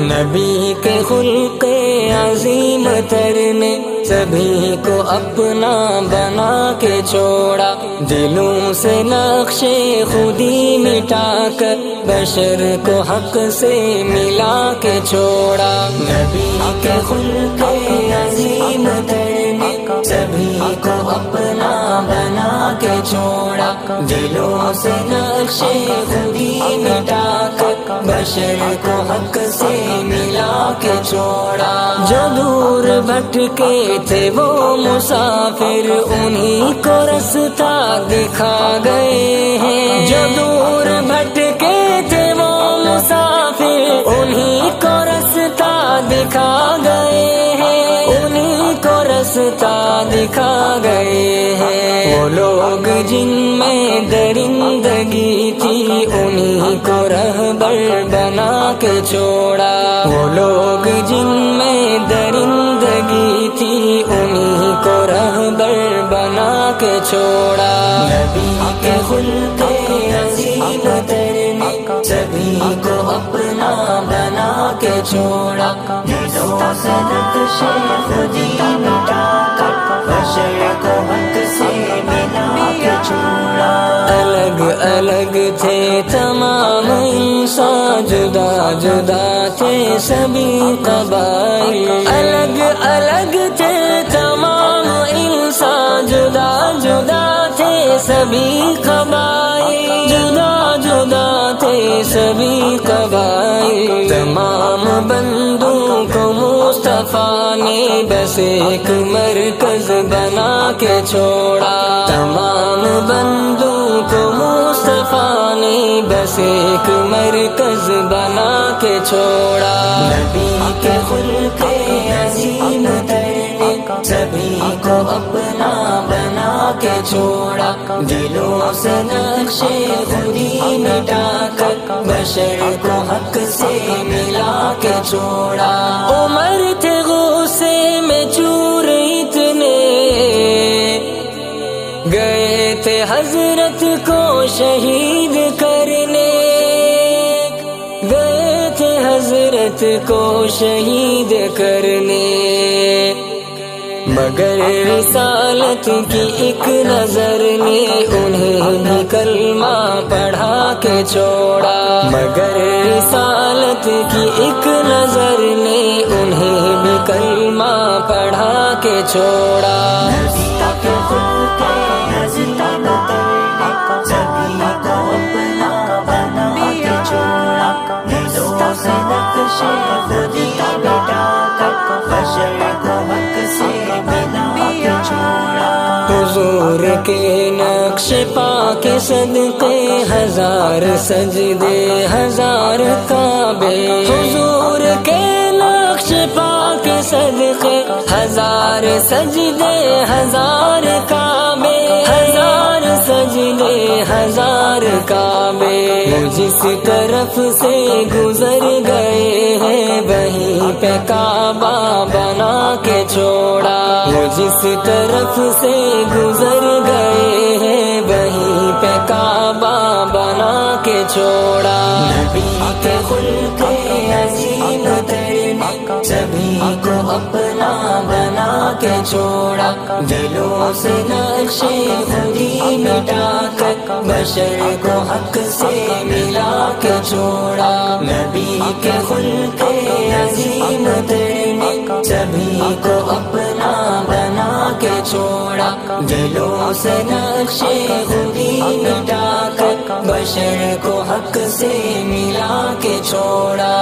نبی کے خلق عظیم تر نے سبھی کو اپنا بنا کے چھوڑا، دلوں سے نقش خودی مٹا کر بشر کو حق سے ملا کے چھوڑا۔ نبی کے خلق عظیم تر نے سبھی کو اپنا بنا کے چھوڑا، دلوں سے نقش خودی مٹا کر بشر کو حق سے ملا کے چھوڑا۔ جو دور بھٹکے تھے وہ مسافر انہی کو رستہ دکھا گئے ہیں، جو دور بھٹکے تھے وہ مسافر انہی کو رستہ دکھا گئے ہیں، انہی کو رستہ دکھا گئے ہیں۔ وہ لوگ جن میں درندگی تھی انہی کو رہبر بنا کے چھوڑا، وہ لوگ جن میں درندگی تھی انہی کو رہبر بنا کے چھوڑا۔ نبی کے خلق عظیم تر نے سبھی کو اپنا بنا کے چھوڑا، دلوں سے نقش خودی مٹا کر بشر کو حق سے ملا کے چھوڑا۔ الگ الگ تھے تمام انسان، جدا جدا تھے سبھی قبائل، الگ الگ تھے تمام انسان، جدا جدا تھے سبھی قبائل، جدا جدا تھے سبھی قبائل۔ تمام بندوں کو مصطفیٰ نے بس ایک مرکز بنا کے چھوڑا، تمام بندوں کو مصطفیٰ نے بس ایک مرکز بنا کے چھوڑا۔ نبی کے خلق عظیم تر نے سبھی کو اپنا بنا کے چھوڑا، دلوں سے نقش خودی مٹا کر بشر کو حق سے ملا کے چھوڑا۔ عمر تھے غصے میں چور اتنے، گئے تھے حضرت کو شہید کرنے، گئے تھے حضرت کو شہید کرنے، مگر رسالت کی ایک نظر نے انہیں بھی کلمہ پڑھا کے چھوڑا، مگر رسالت کی ایک نظر نے انہیں بھی کلمہ پڑھا کے چھوڑا۔ حضور کے نقش پا کے صدقے ہزار سجدے ہزار کعبے، حضور کے نقش پا کے صدقے ہزار سجدے ہزار کعبے، ہزار سجدے ہزار کعبے۔ وہ جس طرف سے گزر گئے ہیں وہیں پہ کعبہ بنا کے چھوڑا، وہ جس طرف سے گزر گئے ہیں وہیں پہ کعبہ بنا کے چھوڑا۔ نبی کے خلق عظیم تر نے سبھی کو اپنا بنا کے چھوڑا، دلوں سے نقش خودی مٹا کر بشر کو حق سے ملا کے چھوڑا۔ نبی کے خلق عظیم تر نے سبھی کو اپنا بنا کے چھوڑا، دلوں سے نقش خودی مٹا کر بشر کو حق سے ملا کے چھوڑا۔